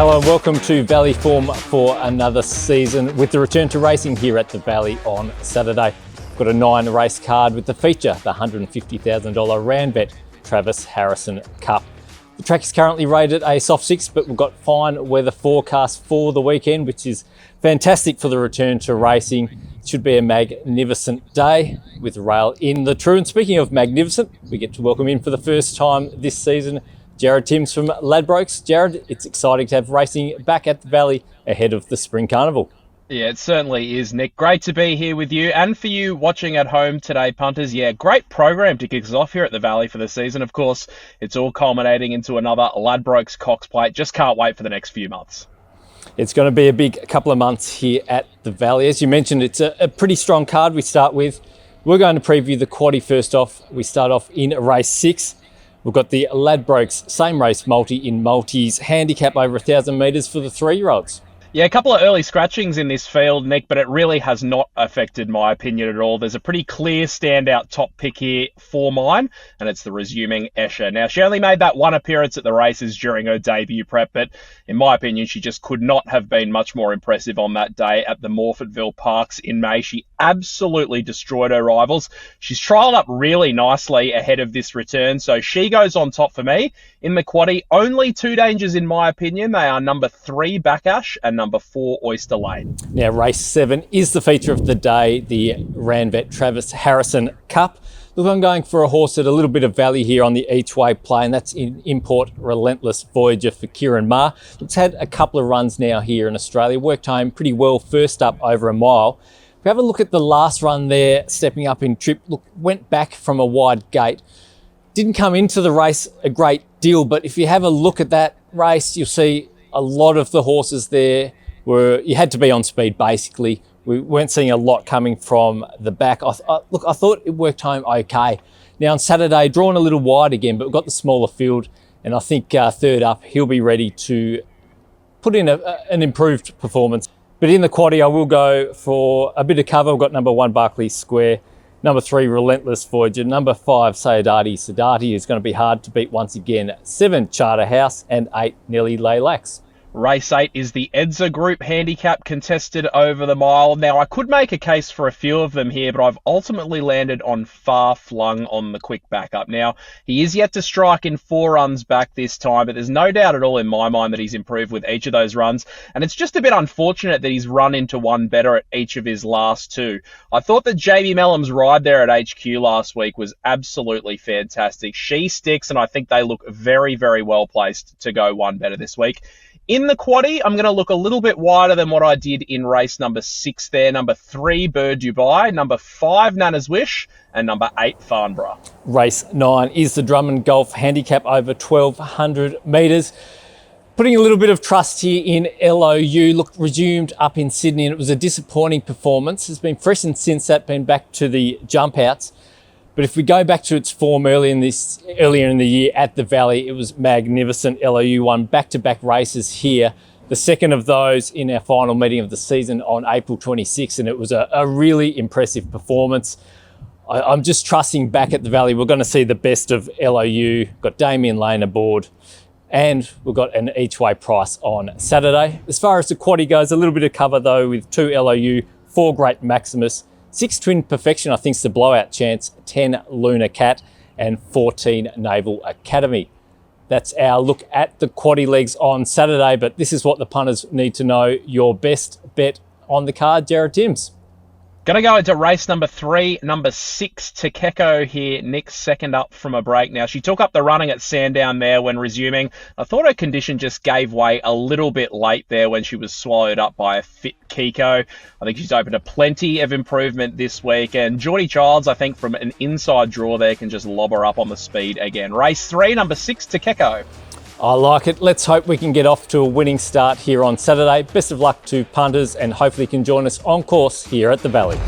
Hello and welcome to Valley Form for another season with the return to racing here at the Valley on Saturday. We've got a 9-race card with the feature, the $150,000 Randvet Travis Harrison Cup. The track is currently rated a soft 6, but we've got fine weather forecast for the weekend, which is fantastic for the return to racing. It should be a magnificent day with rail in the true. And speaking of magnificent, we get to welcome in for the first time this season Jared Timms from Ladbrokes. Jared, it's exciting to have racing back at the Valley ahead of the Spring Carnival. Yeah, it certainly is, Nick. Great to be here with you and for you watching at home today, punters. Yeah, great program to kick us off here at the Valley for the season. Of course, it's all culminating into another Ladbrokes Cox Plate. Just can't wait for the next few months. It's going to be a big couple of months here at the Valley. As you mentioned, it's a pretty strong card we start with. We're going to preview the quaddie first off. We start off in race 6. We've got the Ladbrokes same race multi in multis, handicap over 1,000 metres for the 3-year-olds. Yeah, a couple of early scratchings in this field, Nick, but it really has not affected my opinion at all. There's a pretty clear standout top pick here for mine, and it's the resuming Escher. Now, she only made that one appearance at the races during her debut prep, but in my opinion, she just could not have been much more impressive on that day at the Morfettville Parks in May. She absolutely destroyed her rivals. She's trialled up really nicely ahead of this return, so she goes on top for me. In the quaddie, only 2 dangers in my opinion. They are number 3, Backash, and number 4, Oyster Lane. Now, race 7 is the feature of the day, the Randvet Travis Harrison Cup. Look, I'm going for a horse at a little bit of value here on the each way play, and that's in Import Relentless Voyager for Kieran Maher. It's had a couple of runs now here in Australia, worked home pretty well first up over a mile. If we have a look at the last run there, stepping up in trip, look, went back from a wide gate. Didn't come into the race a great deal, but if you have a look at that race, you'll see a lot of the horses there you had to be on speed basically. We weren't seeing a lot coming from the back. I thought it worked home okay. Now on Saturday, drawn a little wide again, but we've got the smaller field, and I think third up, he'll be ready to put in an improved performance. But in the quaddie, I will go for a bit of cover. We've got number 1, Barclays Square, number 3, Relentless Voyager, number 5, Sayadati Sadati is going to be hard to beat once again, 7, Charterhouse, and 8, Nelly Laylax. Race 8 is the Edza Group handicap contested over the mile. Now, I could make a case for a few of them here, but I've ultimately landed on Far Flung on the quick backup. Now, he is yet to strike in 4 runs back this time, but there's no doubt at all in my mind that he's improved with each of those runs, and it's just a bit unfortunate that he's run into one better at each of his last 2. I thought that Jamie Mellum's ride there at HQ last week was absolutely fantastic. She sticks, and I think they look very, very well placed to go one better this week. In the quaddie, I'm going to look a little bit wider than what I did in race number 6 there. Number 3, Bird Dubai. Number 5, Nana's Wish. And number 8, Farnborough. Race 9 is the Drummond Golf handicap over 1,200 metres. Putting a little bit of trust here in LOU. Look, resumed up in Sydney, and it was a disappointing performance. It's been freshened since that, been back to the jump outs. But if we go back to its form earlier in the year at the Valley, it was magnificent. LOU won back-to-back races here. The second of those in our final meeting of the season on April 26, and it was a really impressive performance. I'm just trusting back at the Valley. We're going to see the best of LOU. Got Damien Lane aboard, and we've got an each-way price on Saturday. As far as the quaddie goes, a little bit of cover though with 2 LOU, 4 Great Maximus, 6 Twin Perfection, I think it's the blowout chance, 10 Luna Cat, and 14 Naval Academy. That's our look at the quaddie legs on Saturday, but this is what the punters need to know. Your best bet on the card, Jared Timms. Going to go into race number 3, number 6, Takeko here, Nick, second up from a break. Now, she took up the running at Sandown there when resuming. I thought her condition just gave way a little bit late there when she was swallowed up by a fit Kiko. I think she's open to plenty of improvement this week. And Geordie Childs, I think, from an inside draw there, can just lob her up on the speed again. Race 3, number 6, Takeko. I like it. Let's hope we can get off to a winning start here on Saturday. Best of luck to punters, and hopefully you can join us on course here at the Valley.